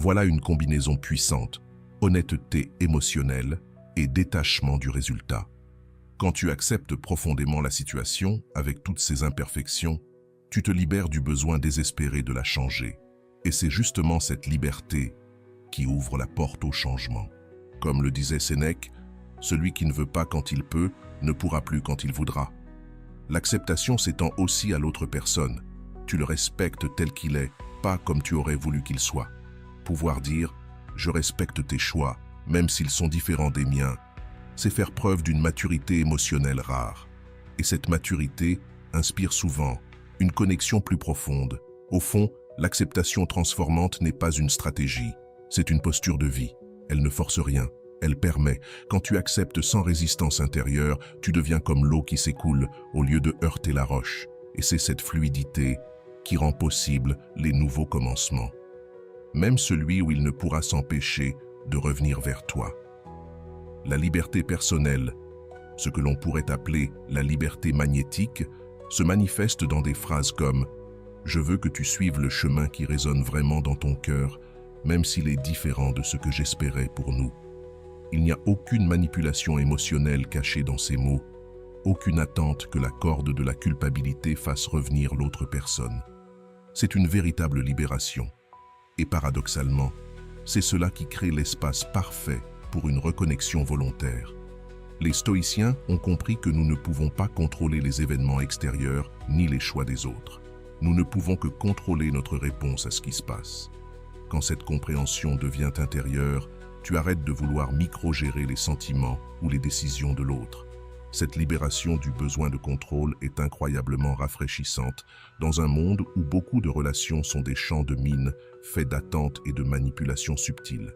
Voilà une combinaison puissante, honnêteté émotionnelle et détachement du résultat. Quand tu acceptes profondément la situation, avec toutes ses imperfections, tu te libères du besoin désespéré de la changer. Et c'est justement cette liberté qui ouvre la porte au changement. Comme le disait Sénèque, celui qui ne veut pas quand il peut, ne pourra plus quand il voudra. L'acceptation s'étend aussi à l'autre personne. Tu le respectes tel qu'il est, pas comme tu aurais voulu qu'il soit. Pouvoir dire « je respecte tes choix, même s'ils sont différents des miens », c'est faire preuve d'une maturité émotionnelle rare. Et cette maturité inspire souvent une connexion plus profonde. Au fond, l'acceptation transformante n'est pas une stratégie, c'est une posture de vie. Elle ne force rien, elle permet. Quand tu acceptes sans résistance intérieure, tu deviens comme l'eau qui s'écoule au lieu de heurter la roche. Et c'est cette fluidité qui rend possible les nouveaux commencements. Même celui où il ne pourra s'empêcher de revenir vers toi. La liberté personnelle, ce que l'on pourrait appeler la liberté magnétique, se manifeste dans des phrases comme « Je veux que tu suives le chemin qui résonne vraiment dans ton cœur, même s'il est différent de ce que j'espérais pour nous. » Il n'y a aucune manipulation émotionnelle cachée dans ces mots, aucune attente que la corde de la culpabilité fasse revenir l'autre personne. C'est une véritable libération. Et paradoxalement, c'est cela qui crée l'espace parfait pour une reconnexion volontaire. Les stoïciens ont compris que nous ne pouvons pas contrôler les événements extérieurs ni les choix des autres. Nous ne pouvons que contrôler notre réponse à ce qui se passe. Quand cette compréhension devient intérieure, tu arrêtes de vouloir micro-gérer les sentiments ou les décisions de l'autre. Cette libération du besoin de contrôle est incroyablement rafraîchissante dans un monde où beaucoup de relations sont des champs de mines faits d'attentes et de manipulations subtiles.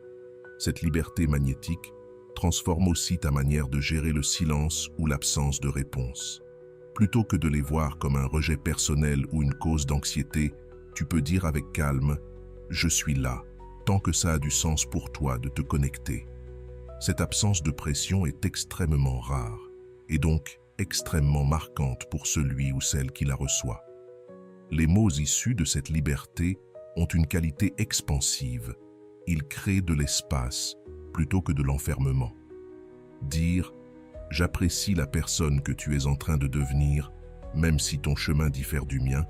Cette liberté magnétique transforme aussi ta manière de gérer le silence ou l'absence de réponse. Plutôt que de les voir comme un rejet personnel ou une cause d'anxiété, tu peux dire avec calme « Je suis là », tant que ça a du sens pour toi de te connecter. Cette absence de pression est extrêmement rare et donc extrêmement marquante pour celui ou celle qui la reçoit. Les mots issus de cette liberté ont une qualité expansive. Ils créent de l'espace plutôt que de l'enfermement. Dire « J'apprécie la personne que tu es en train de devenir, même si ton chemin diffère du mien »,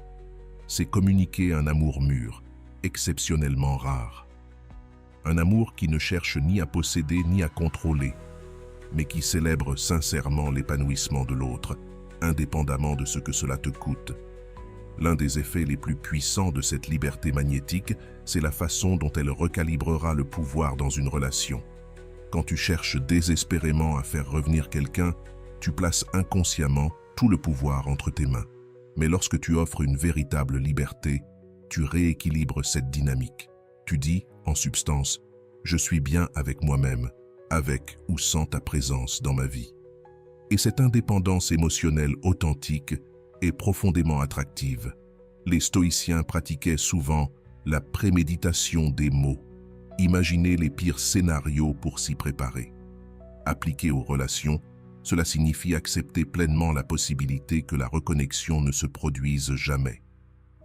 c'est communiquer un amour mûr, exceptionnellement rare. Un amour qui ne cherche ni à posséder ni à contrôler, mais qui célèbre sincèrement l'épanouissement de l'autre, indépendamment de ce que cela te coûte. L'un des effets les plus puissants de cette liberté magnétique, c'est la façon dont elle recalibrera le pouvoir dans une relation. Quand tu cherches désespérément à faire revenir quelqu'un, tu places inconsciemment tout le pouvoir entre tes mains. Mais lorsque tu offres une véritable liberté, tu rééquilibres cette dynamique. Tu dis, en substance, « Je suis bien avec moi-même, avec ou sans ta présence dans ma vie. » Et cette indépendance émotionnelle authentique est profondément attractive. Les stoïciens pratiquaient souvent la préméditation des mots, imaginer les pires scénarios pour s'y préparer. Appliqué aux relations, cela signifie accepter pleinement la possibilité que la reconnexion ne se produise jamais.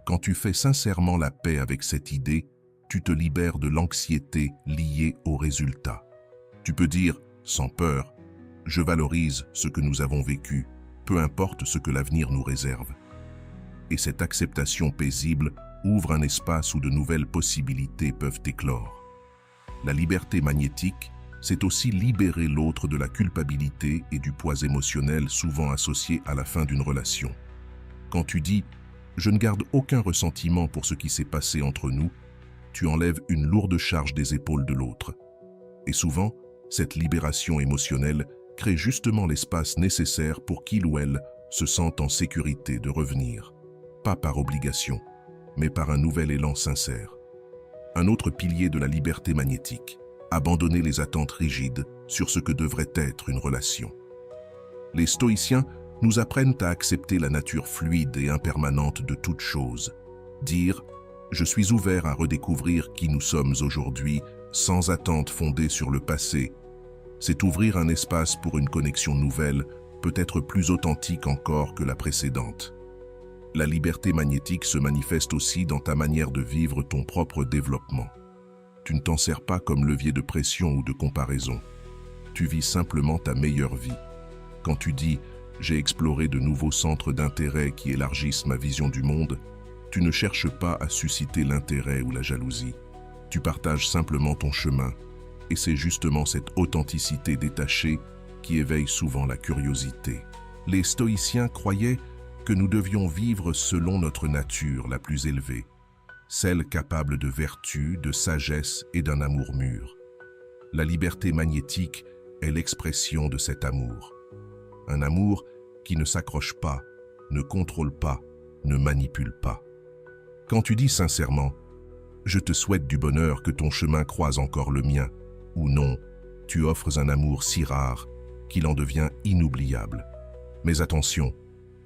Quand tu fais sincèrement la paix avec cette idée, tu te libères de l'anxiété liée au résultat. Tu peux dire, sans peur, « Je valorise ce que nous avons vécu, peu importe ce que l'avenir nous réserve. » Et cette acceptation paisible ouvre un espace où de nouvelles possibilités peuvent éclore. La liberté magnétique, c'est aussi libérer l'autre de la culpabilité et du poids émotionnel souvent associé à la fin d'une relation. Quand tu dis « Je ne garde aucun ressentiment pour ce qui s'est passé entre nous », tu enlèves une lourde charge des épaules de l'autre. Et souvent, cette libération émotionnelle crée justement l'espace nécessaire pour qu'il ou elle se sente en sécurité de revenir, pas par obligation, mais par un nouvel élan sincère. Un autre pilier de la liberté magnétique, abandonner les attentes rigides sur ce que devrait être une relation. Les stoïciens nous apprennent à accepter la nature fluide et impermanente de toute chose. Dire « Je suis ouvert à redécouvrir qui nous sommes aujourd'hui sans attente fondée sur le passé », c'est ouvrir un espace pour une connexion nouvelle, peut-être plus authentique encore que la précédente. La liberté magnétique se manifeste aussi dans ta manière de vivre ton propre développement. Tu ne t'en sers pas comme levier de pression ou de comparaison. Tu vis simplement ta meilleure vie. Quand tu dis « j'ai exploré de nouveaux centres d'intérêt qui élargissent ma vision du monde », tu ne cherches pas à susciter l'intérêt ou la jalousie. Tu partages simplement ton chemin. Et c'est justement cette authenticité détachée qui éveille souvent la curiosité. Les stoïciens croyaient que nous devions vivre selon notre nature la plus élevée, celle capable de vertu, de sagesse et d'un amour mûr. La liberté magnétique est l'expression de cet amour. Un amour qui ne s'accroche pas, ne contrôle pas, ne manipule pas. Quand tu dis sincèrement « Je te souhaite du bonheur, que ton chemin croise encore le mien » ou non, tu offres un amour si rare qu'il en devient inoubliable. Mais attention,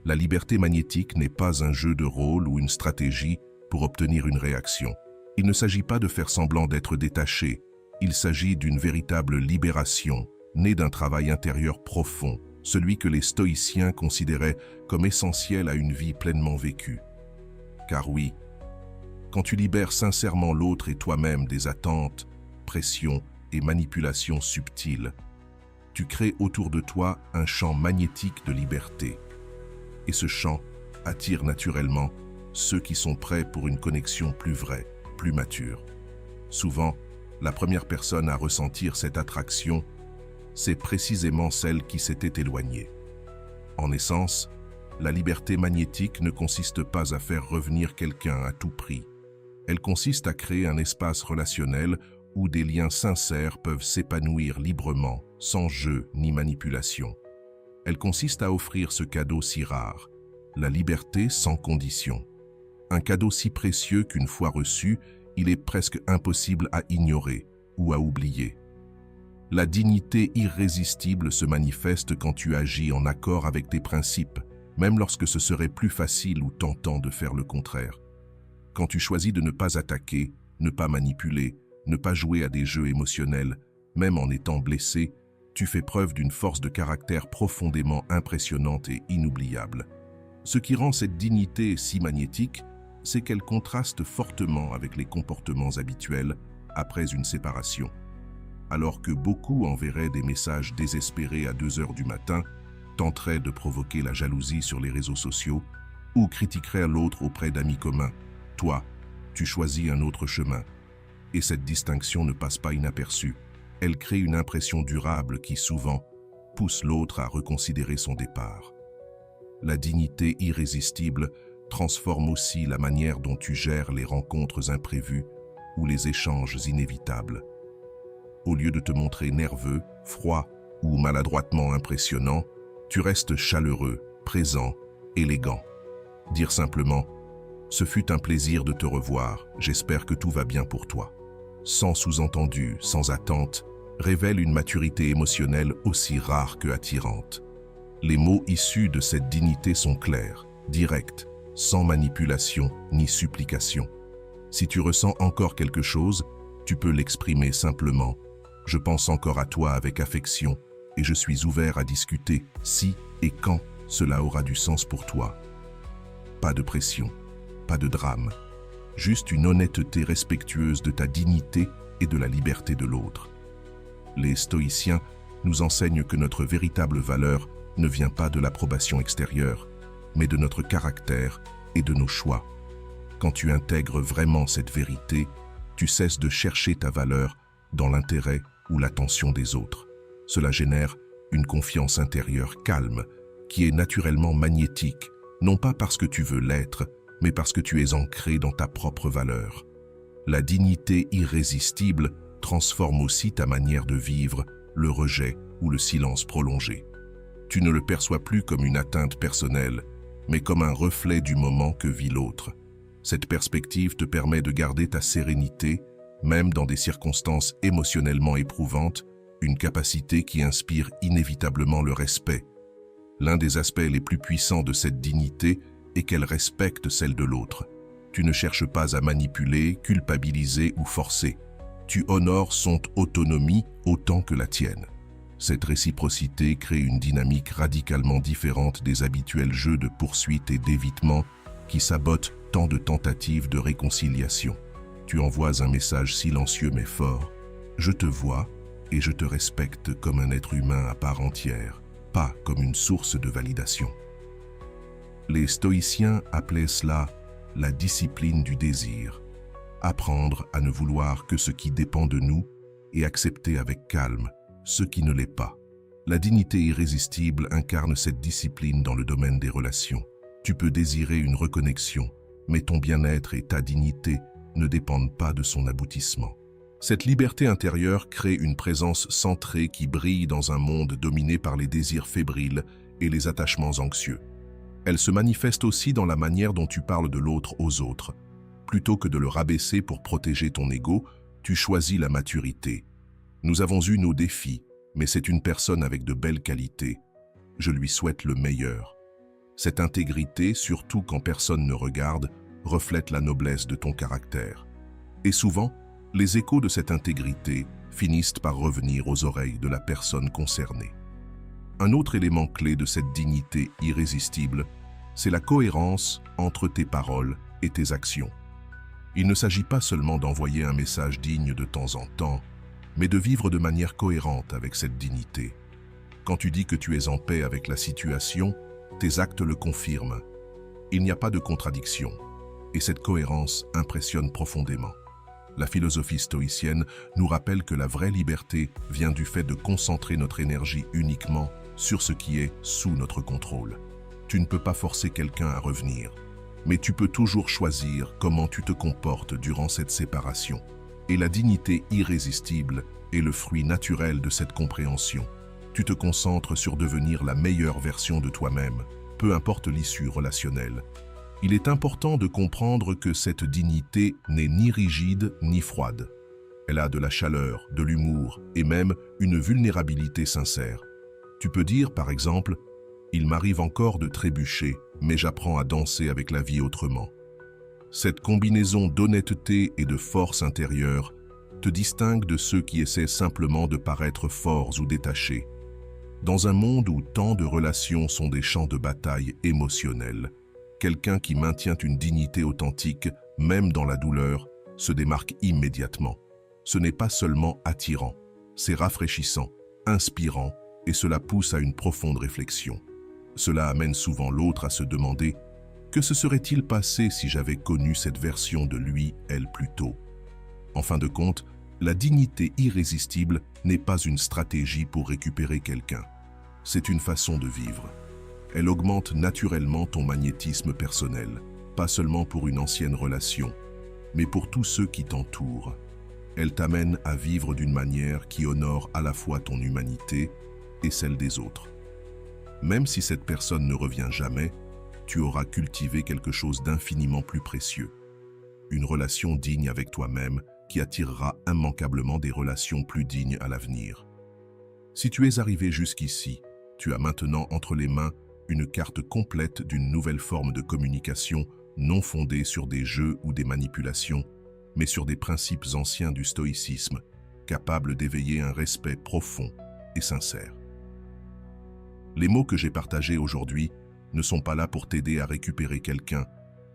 la liberté magnétique n'est pas un jeu de rôle ou une stratégie pour obtenir une réaction. Il ne s'agit pas de faire semblant d'être détaché, il s'agit d'une véritable libération, née d'un travail intérieur profond, celui que les stoïciens considéraient comme essentiel à une vie pleinement vécue. Car oui, quand tu libères sincèrement l'autre et toi-même des attentes, pressions et manipulations subtiles, tu crées autour de toi un champ magnétique de liberté. Et ce champ attire naturellement ceux qui sont prêts pour une connexion plus vraie, plus mature. Souvent, la première personne à ressentir cette attraction, c'est précisément celle qui s'était éloignée. En essence, la liberté magnétique ne consiste pas à faire revenir quelqu'un à tout prix. Elle consiste à créer un espace relationnel où des liens sincères peuvent s'épanouir librement, sans jeu ni manipulation. Elle consiste à offrir ce cadeau si rare, la liberté sans condition. Un cadeau si précieux qu'une fois reçu, il est presque impossible à ignorer ou à oublier. La dignité irrésistible se manifeste quand tu agis en accord avec tes principes, même lorsque ce serait plus facile ou tentant de faire le contraire. Quand tu choisis de ne pas attaquer, ne pas manipuler, ne pas jouer à des jeux émotionnels, même en étant blessé, tu fais preuve d'une force de caractère profondément impressionnante et inoubliable. Ce qui rend cette dignité si magnétique, c'est qu'elle contraste fortement avec les comportements habituels après une séparation. Alors que beaucoup enverraient des messages désespérés à 2 heures du matin, tenteraient de provoquer la jalousie sur les réseaux sociaux ou critiqueraient l'autre auprès d'amis communs, toi, tu choisis un autre chemin. Et cette distinction ne passe pas inaperçue. Elle crée une impression durable qui, souvent, pousse l'autre à reconsidérer son départ. La dignité irrésistible transforme aussi la manière dont tu gères les rencontres imprévues ou les échanges inévitables. Au lieu de te montrer nerveux, froid ou maladroitement impressionnant, tu restes chaleureux, présent, élégant. Dire simplement « Ce fut un plaisir de te revoir, j'espère que tout va bien pour toi », sans sous-entendu, sans attente, révèle une maturité émotionnelle aussi rare que attirante. Les mots issus de cette dignité sont clairs, directs, sans manipulation ni supplication. Si tu ressens encore quelque chose, tu peux l'exprimer simplement. Je pense encore à toi avec affection et je suis ouvert à discuter si et quand cela aura du sens pour toi. Pas de pression, pas de drame, juste une honnêteté respectueuse de ta dignité et de la liberté de l'autre. Les stoïciens nous enseignent que notre véritable valeur ne vient pas de l'approbation extérieure, mais de notre caractère et de nos choix. Quand tu intègres vraiment cette vérité, tu cesses de chercher ta valeur dans l'intérêt ou l'attention des autres. Cela génère une confiance intérieure calme, qui est naturellement magnétique, non pas parce que tu veux l'être, mais parce que tu es ancré dans ta propre valeur. La dignité irrésistible transforme aussi ta manière de vivre, le rejet ou le silence prolongé. Tu ne le perçois plus comme une atteinte personnelle, mais comme un reflet du moment que vit l'autre. Cette perspective te permet de garder ta sérénité, même dans des circonstances émotionnellement éprouvantes, une capacité qui inspire inévitablement le respect. L'un des aspects les plus puissants de cette dignité est qu'elle respecte celle de l'autre. Tu ne cherches pas à manipuler, culpabiliser ou forcer. Tu honores son autonomie autant que la tienne. Cette réciprocité crée une dynamique radicalement différente des habituels jeux de poursuite et d'évitement qui sabotent tant de tentatives de réconciliation. Tu envoies un message silencieux mais fort. Je te vois et je te respecte comme un être humain à part entière, pas comme une source de validation. Les stoïciens appelaient cela la discipline du désir. Apprendre à ne vouloir que ce qui dépend de nous et accepter avec calme ce qui ne l'est pas. La dignité irrésistible incarne cette discipline dans le domaine des relations. Tu peux désirer une reconnexion, mais ton bien-être et ta dignité ne dépendent pas de son aboutissement. Cette liberté intérieure crée une présence centrée qui brille dans un monde dominé par les désirs fébriles et les attachements anxieux. Elle se manifeste aussi dans la manière dont tu parles de l'autre aux autres. Plutôt que de le rabaisser pour protéger ton ego, tu choisis la maturité. Nous avons eu nos défis, mais c'est une personne avec de belles qualités. Je lui souhaite le meilleur. Cette intégrité, surtout quand personne ne regarde, reflète la noblesse de ton caractère. Et souvent, les échos de cette intégrité finissent par revenir aux oreilles de la personne concernée. Un autre élément clé de cette dignité irrésistible, c'est la cohérence entre tes paroles et tes actions. Il ne s'agit pas seulement d'envoyer un message digne de temps en temps, mais de vivre de manière cohérente avec cette dignité. Quand tu dis que tu es en paix avec la situation, tes actes le confirment. Il n'y a pas de contradiction, et cette cohérence impressionne profondément. La philosophie stoïcienne nous rappelle que la vraie liberté vient du fait de concentrer notre énergie uniquement sur ce qui est sous notre contrôle. Tu ne peux pas forcer quelqu'un à revenir, mais tu peux toujours choisir comment tu te comportes durant cette séparation. Et la dignité irrésistible est le fruit naturel de cette compréhension. Tu te concentres sur devenir la meilleure version de toi-même, peu importe l'issue relationnelle. Il est important de comprendre que cette dignité n'est ni rigide ni froide. Elle a de la chaleur, de l'humour et même une vulnérabilité sincère. Tu peux dire, par exemple, « Il m'arrive encore de trébucher, mais j'apprends à danser avec la vie autrement. » Cette combinaison d'honnêteté et de force intérieure te distingue de ceux qui essaient simplement de paraître forts ou détachés. Dans un monde où tant de relations sont des champs de bataille émotionnels, quelqu'un qui maintient une dignité authentique, même dans la douleur, se démarque immédiatement. Ce n'est pas seulement attirant, c'est rafraîchissant, inspirant, et cela pousse à une profonde réflexion. Cela amène souvent l'autre à se demander « Que se serait-il passé si j'avais connu cette version de lui, elle, plus tôt ?» En fin de compte, la dignité irrésistible n'est pas une stratégie pour récupérer quelqu'un. C'est une façon de vivre. Elle augmente naturellement ton magnétisme personnel, pas seulement pour une ancienne relation, mais pour tous ceux qui t'entourent. Elle t'amène à vivre d'une manière qui honore à la fois ton humanité et celle des autres. Même si cette personne ne revient jamais, tu auras cultivé quelque chose d'infiniment plus précieux. Une relation digne avec toi-même qui attirera immanquablement des relations plus dignes à l'avenir. Si tu es arrivé jusqu'ici, tu as maintenant entre les mains une carte complète d'une nouvelle forme de communication non fondée sur des jeux ou des manipulations, mais sur des principes anciens du stoïcisme, capables d'éveiller un respect profond et sincère. Les mots que j'ai partagés aujourd'hui ne sont pas là pour t'aider à récupérer quelqu'un,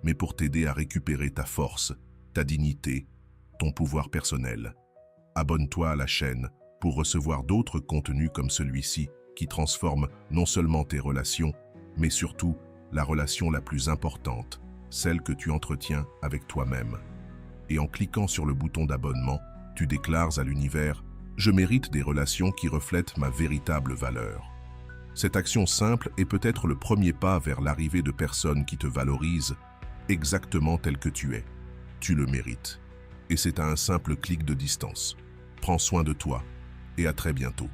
mais pour t'aider à récupérer ta force, ta dignité, ton pouvoir personnel. Abonne-toi à la chaîne pour recevoir d'autres contenus comme celui-ci qui transforment non seulement tes relations, mais surtout la relation la plus importante, celle que tu entretiens avec toi-même. Et en cliquant sur le bouton d'abonnement, tu déclares à l'univers « Je mérite des relations qui reflètent ma véritable valeur ». Cette action simple est peut-être le premier pas vers l'arrivée de personnes qui te valorisent exactement tel que tu es. Tu le mérites. Et c'est à un simple clic de distance. Prends soin de toi et à très bientôt.